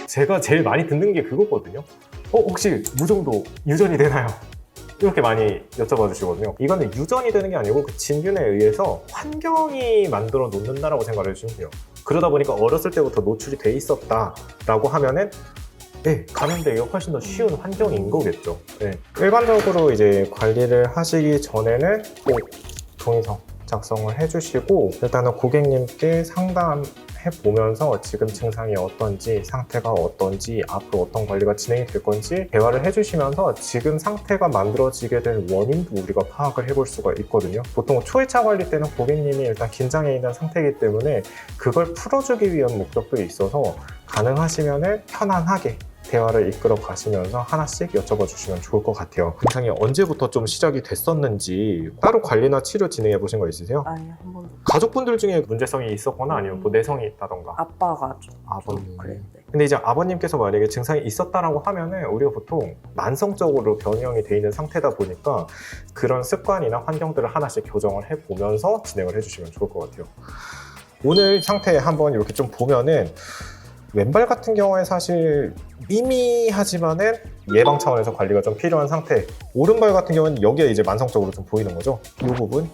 제가 제일 많이 듣는 게 그거거든요. 혹시 무정도 유전이 되나요? 이렇게 많이 여쭤봐 주시거든요. 이거는 유전이 되는 게 아니고 그 진균에 의해서 환경이 만들어 놓는다라고 생각을 해주시면 돼요. 그러다 보니까 어렸을 때부터 노출이 돼 있었다라고 하면은 네, 감염되기가 훨씬 더 쉬운 환경인 거겠죠. 네. 일반적으로 이제 관리를 하시기 전에는 꼭 동의서 작성을 해주시고 일단은 고객님께 상담해 보면서 지금 증상이 어떤지, 상태가 어떤지, 앞으로 어떤 관리가 진행이 될 건지 대화를 해주시면서 지금 상태가 만들어지게 된 원인도 우리가 파악을 해볼 수가 있거든요. 보통 초회차 관리 때는 고객님이 일단 긴장해 있는 상태이기 때문에 그걸 풀어주기 위한 목적도 있어서 가능하시면 편안하게 대화를 이끌어 가시면서 하나씩 여쭤봐 주시면 좋을 것 같아요. 증상이 언제부터 좀 시작이 됐었는지 따로 관리나 치료 진행해 보신 거 있으세요? 아니, 한 번도. 가족분들 중에 문제성이 있었거나 아니면 또 내성이 있다던가. 아빠가 좀 아버님. 그랬는데. 근데 이제 아버님께서 만약에 증상이 있었다라고 하면은 우리가 보통 만성적으로 변형이 돼 있는 상태다 보니까 그런 습관이나 환경들을 하나씩 교정을 해 보면서 진행을 해주시면 좋을 것 같아요. 오늘 상태 한번 이렇게 좀 보면은 왼발 같은 경우에 사실 미미하지만은 예방 차원에서 관리가 좀 필요한 상태. 오른발 같은 경우는 여기에 이제 만성적으로 좀 보이는 거죠. 이 부분,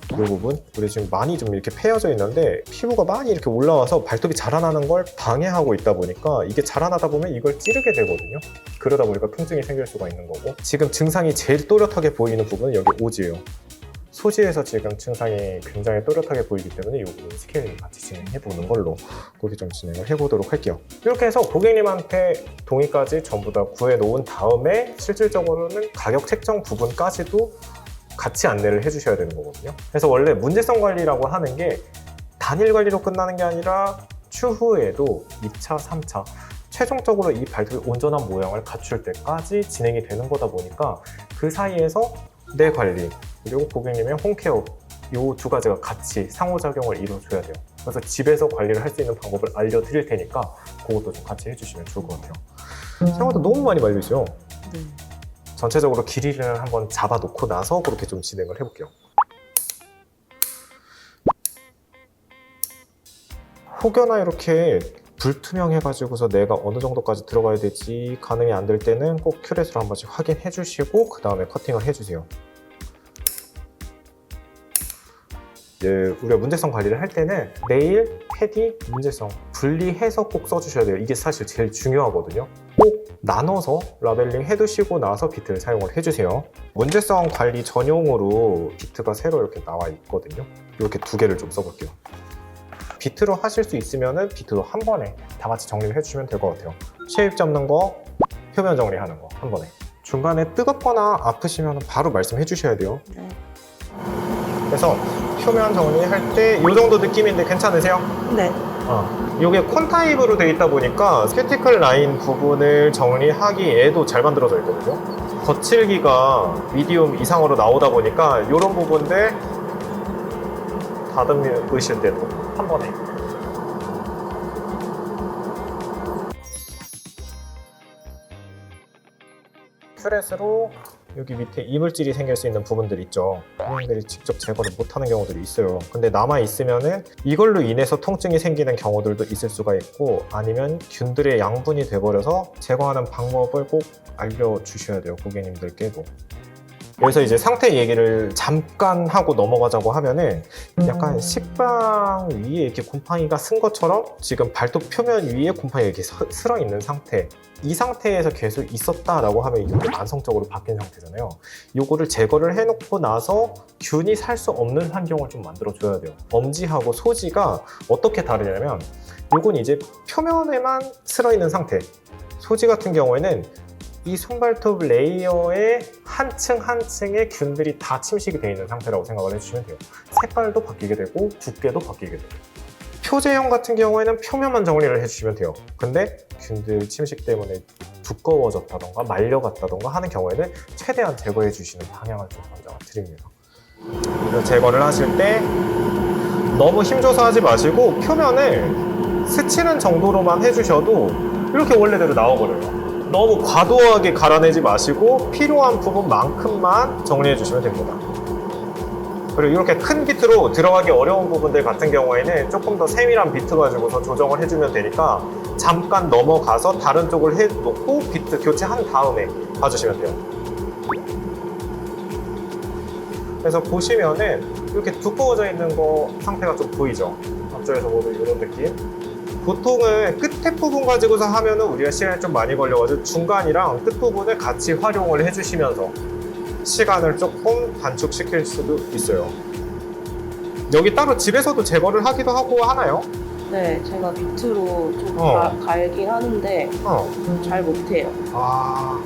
우리 지금 많이 좀 이렇게 패여져 있는데 피부가 많이 이렇게 올라와서 발톱이 자라나는 걸 방해하고 있다 보니까 이게 자라나다 보면 이걸 찌르게 되거든요. 그러다 보니까 통증이 생길 수가 있는 거고 지금 증상이 제일 또렷하게 보이는 부분은 여기 오지예요. 소지에서 지금 증상이 굉장히 또렷하게 보이기 때문에 이 부분 스케일링 같이 진행해 보는 걸로 그렇게 좀 진행을 해보도록 할게요. 이렇게 해서 고객님한테 동의까지 전부 다 구해 놓은 다음에 실질적으로는 가격 책정 부분까지도 같이 안내를 해주셔야 되는 거거든요. 그래서 원래 문제성 관리라고 하는 게 단일 관리로 끝나는 게 아니라 추후에도 2차, 3차 최종적으로 이 발톱의 온전한 모양을 갖출 때까지 진행이 되는 거다 보니까 그 사이에서 내 관리 그리고 고객님의 홈케어 이 두 가지가 같이 상호작용을 이루어줘야 돼요. 그래서 집에서 관리를 할 수 있는 방법을 알려드릴 테니까 그것도 좀 같이 해주시면 좋을 것 같아요. 생각보다 너무 많이 말려있어요. 네. 전체적으로 길이를 한번 잡아놓고 나서 그렇게 좀 진행을 해볼게요. 혹여나 이렇게 불투명해가지고서 내가 어느 정도까지 들어가야 될지 가늠이 안 될 때는 꼭 큐렛으로 한 번씩 확인해 주시고 그 다음에 커팅을 해주세요. 우리가 문제성 관리를 할 때는 네일, 패디, 문제성 분리해서 꼭 써주셔야 돼요. 이게 사실 제일 중요하거든요. 꼭 나눠서 라벨링 해두시고 나서 비트를 사용을 해주세요. 문제성 관리 전용으로 비트가 새로 이렇게 나와 있거든요. 이렇게 두 개를 좀 써볼게요. 비트로 하실 수 있으면 비트로 한 번에 다 같이 정리를 해주시면 될 것 같아요. 쉐입 잡는 거, 표면 정리하는 거 한 번에. 중간에 뜨겁거나 아프시면 바로 말씀해 주셔야 돼요. 네. 그래서 표면 정리할 때 이 정도 느낌인데 괜찮으세요? 네. 이게 콘 타입으로 되어 있다 보니까 큐티클 라인 부분을 정리하기에도 잘 만들어져 있거든요. 거칠기가 미디움 이상으로 나오다 보니까 이런 부분들 다듬으실 때도 한 번에 큐렛으로 여기 밑에 이물질이 생길 수 있는 부분들 있죠. 고객님들이 직접 제거를 못하는 경우들이 있어요. 근데 남아있으면은 이걸로 인해서 통증이 생기는 경우들도 있을 수가 있고 아니면 균들의 양분이 돼버려서 제거하는 방법을 꼭 알려주셔야 돼요. 고객님들께도. 그래서 이제 상태 얘기를 잠깐 하고 넘어가자고 하면은 약간 식빵 위에 이렇게 곰팡이가 쓴 것처럼 지금 발톱 표면 위에 곰팡이가 이렇게 슬어 있는 상태, 이 상태에서 계속 있었다라고 하면 이게 만성적으로 바뀐 상태잖아요. 요거를 제거를 해놓고 나서 균이 살 수 없는 환경을 좀 만들어줘야 돼요. 엄지하고 소지가 어떻게 다르냐면 요건 이제 표면에만 슬어 있는 상태, 소지 같은 경우에는 이 손발톱 레이어에 한 층 한 층의 균들이 다 침식이 되어 있는 상태라고 생각을 해주시면 돼요. 색깔도 바뀌게 되고 두께도 바뀌게 되고 표제형 같은 경우에는 표면만 정리를 해주시면 돼요. 근데 균들 침식 때문에 두꺼워졌다던가 말려갔다던가 하는 경우에는 최대한 제거해 주시는 방향을 좀 권장드립니다. 그리고 제거를 하실 때 너무 힘줘서 하지 마시고 표면을 스치는 정도로만 해주셔도 이렇게 원래대로 나와버려요. 너무 과도하게 갈아내지 마시고 필요한 부분만큼만 정리해 주시면 됩니다. 그리고 이렇게 큰 비트로 들어가기 어려운 부분들 같은 경우에는 조금 더 세밀한 비트 가지고서 조정을 해주면 되니까 잠깐 넘어가서 다른 쪽을 해놓고 비트 교체한 다음에 봐주시면 돼요. 그래서 보시면은 이렇게 두꺼워져 있는 거 상태가 좀 보이죠? 앞쪽에서 보면 이런 느낌. 보통은 끝에 부분 가지고서 하면은 우리가 시간이 좀 많이 걸려가지고 중간이랑 끝 부분을 같이 활용을 해주시면서 시간을 조금 단축시킬 수도 있어요. 여기 따로 집에서도 제거를 하기도 하고 하나요? 네, 제가 밑으로 좀 갈긴 하는데 잘 못해요. 아,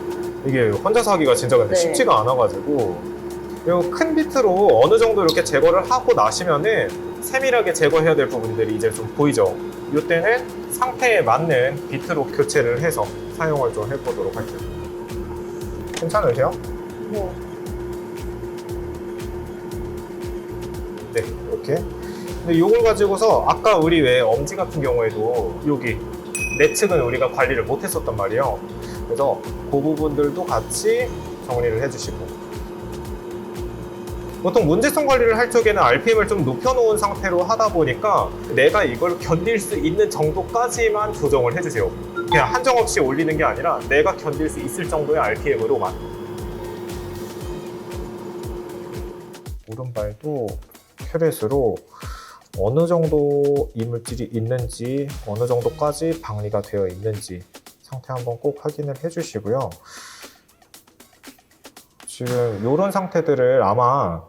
이게 혼자서 하기가 진짜 근데 네. 쉽지가 않아가지고 이 큰 비트로 어느 정도 이렇게 제거를 하고 나시면은 세밀하게 제거해야 될 부분들이 이제 좀 보이죠? 이때는 상태에 맞는 비트로 교체를 해서 사용을 좀 해보도록 할게요. 괜찮으세요? 네. 네, 이렇게. 근데 이걸 가지고서 아까 우리 왜 엄지 같은 경우에도 여기 내측은 우리가 관리를 못 했었단 말이에요. 그래서 그 부분들도 같이 정리를 해주시고, 보통 문제성 관리를 할 적에는 RPM을 좀 높여놓은 상태로 하다 보니까 내가 이걸 견딜 수 있는 정도까지만 조정을 해주세요. 그냥 한정없이 올리는 게 아니라 내가 견딜 수 있을 정도의 RPM으로만. 오른발도 큐렛으로 어느 정도 이물질이 있는지, 어느 정도까지 방리가 되어 있는지 상태 한번 꼭 확인을 해주시고요. 지금 이런 상태들을 아마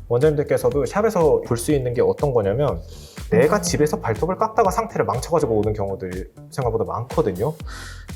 원장님들께서도 샵에서 볼 수 있는 게 어떤 거냐면, 내가 집에서 발톱을 깎다가 상태를 망쳐가지고 오는 경우들이 생각보다 많거든요.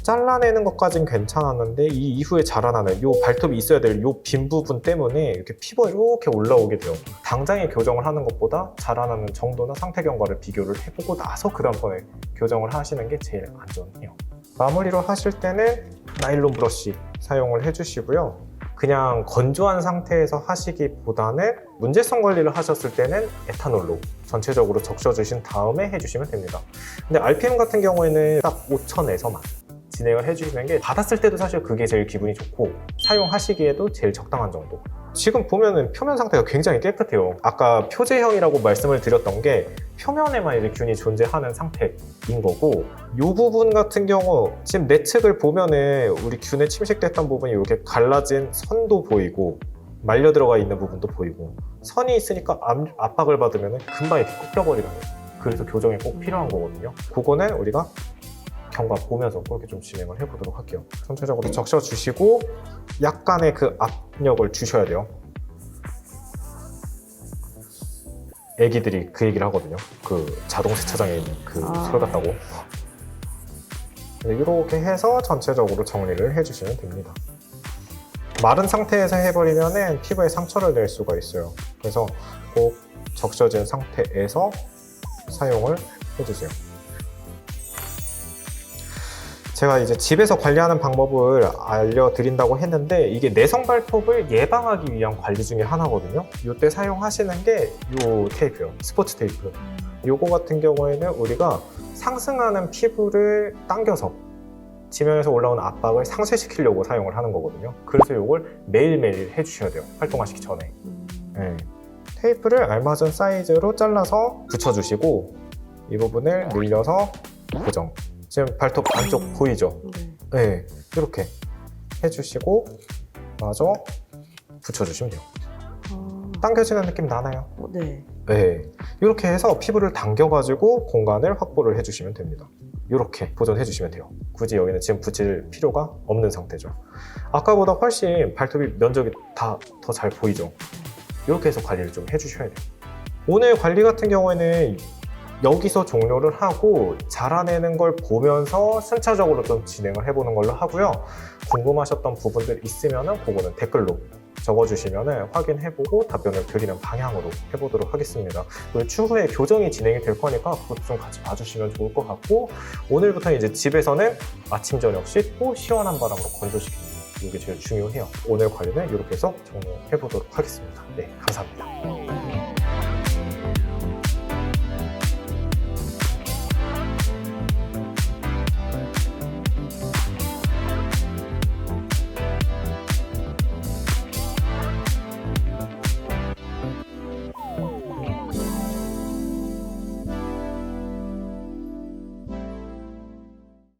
잘라내는 것까진 괜찮았는데 이 이후에 자라나는 이 발톱이 있어야 될 이 빈 부분 때문에 이렇게 피부가 이렇게 올라오게 돼요. 당장에 교정을 하는 것보다 자라나는 정도나 상태 경과를 비교를 해보고 나서 그 다음번에 교정을 하시는 게 제일 안전해요. 마무리로 하실 때는 나일론 브러쉬 사용을 해주시고요. 그냥 건조한 상태에서 하시기보다는 문제성 관리를 하셨을 때는 에탄올로 전체적으로 적셔주신 다음에 해주시면 됩니다. 근데 RPM 같은 경우에는 딱 5,000에서만 진행을 해주시는 게, 받았을 때도 사실 그게 제일 기분이 좋고 사용하시기에도 제일 적당한 정도. 지금 보면은 표면 상태가 굉장히 깨끗해요. 아까 표제형이라고 말씀을 드렸던 게 표면에만 이제 균이 존재하는 상태인 거고, 이 부분 같은 경우 지금 내측을 보면은 우리 균에 침식됐던 부분이 이렇게 갈라진 선도 보이고 말려 들어가 있는 부분도 보이고, 선이 있으니까 압박을 받으면 금방 이렇게 꺾여버리는 거예요. 그래서 교정이 꼭 필요한 거거든요. 그거는 우리가 경과 보면서 그렇게 좀 진행을 해보도록 할게요. 전체적으로 적셔주시고 약간의 그 압력을 주셔야 돼요. 애기들이 그 얘기를 하거든요. 그 자동 세차장에 있는 그 솔 같다고. 이렇게 해서 전체적으로 정리를 해주시면 됩니다. 마른 상태에서 해버리면 피부에 상처를 낼 수가 있어요. 그래서 꼭 적셔진 상태에서 사용을 해주세요. 제가 이제 집에서 관리하는 방법을 알려드린다고 했는데, 이게 내성 발톱을 예방하기 위한 관리 중에 하나거든요. 이때 사용하시는 게 이 테이프요, 스포츠 테이프. 요거 같은 경우에는 우리가 상승하는 피부를 당겨서 지면에서 올라오는 압박을 상쇄시키려고 사용을 하는 거거든요. 그래서 이걸 매일매일 해주셔야 돼요, 활동하시기 전에. 네. 테이프를 알맞은 사이즈로 잘라서 붙여주시고, 이 부분을 늘려서 고정. 지금 발톱 안쪽 보이죠? 네, 이렇게 해주시고 마저 붙여주시면 돼요. 당겨지는 느낌 나나요? 네. 네, 이렇게 해서 피부를 당겨가지고 공간을 확보를 해주시면 됩니다. 이렇게 보존해주시면 돼요. 굳이 여기는 지금 붙일 필요가 없는 상태죠. 아까보다 훨씬 발톱이 면적이 다 더 잘 보이죠? 이렇게 해서 관리를 좀 해주셔야 돼요. 오늘 관리 같은 경우에는 여기서 종료를 하고 자라내는 걸 보면서 순차적으로 좀 진행을 해보는 걸로 하고요. 궁금하셨던 부분들 있으면 그거는 댓글로 적어주시면 확인해보고 답변을 드리는 방향으로 해보도록 하겠습니다. 추후에 교정이 진행이 될 거니까 그것도 좀 같이 봐주시면 좋을 것 같고, 오늘부터 이제 집에서는 아침 저녁 씻고 시원한 바람으로 건조시키는 게 이게 제일 중요해요. 오늘 관리는 이렇게 해서 종료해보도록 하겠습니다. 네, 감사합니다.